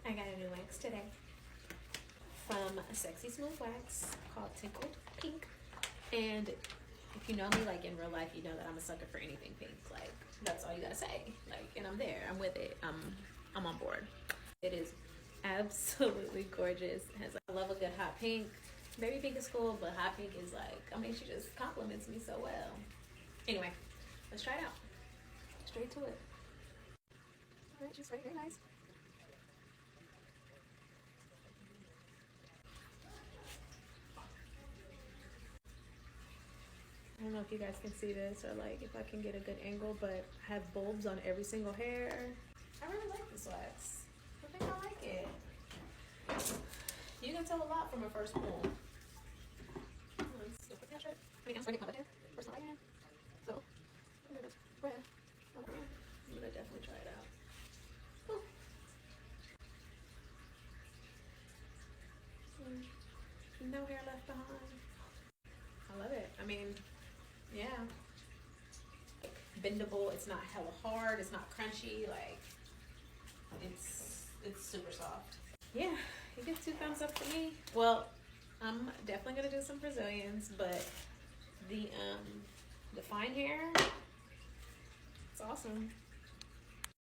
I got a new wax today from a Sexy Smooth Wax called Tickled Pink. And if you know me, like in real life, you know that I'm a sucker for anything pink. Like, that's all you gotta say. Like, and I'm there. I'm with it. I'm on board. It is absolutely gorgeous. It has, I love a good hot pink. Baby pink is cool, but hot pink is like, I mean, she just compliments me so well. Anyway, let's try it out. Straight to it. All right, she's very nice. I don't know if you guys can see this or like if I can get a good angle, but I have bulbs on every single hair. I really like this wax. I think I like it. You can tell a lot from a first pull. So, I'm gonna definitely try it out. No hair left behind. I love it. I mean, yeah. Bendable. It's not hella hard. It's not crunchy. Like, it's super soft. Yeah, you get 2 thumbs up for me. Well, I'm definitely gonna do some Brazilians, but the fine hair, it's awesome.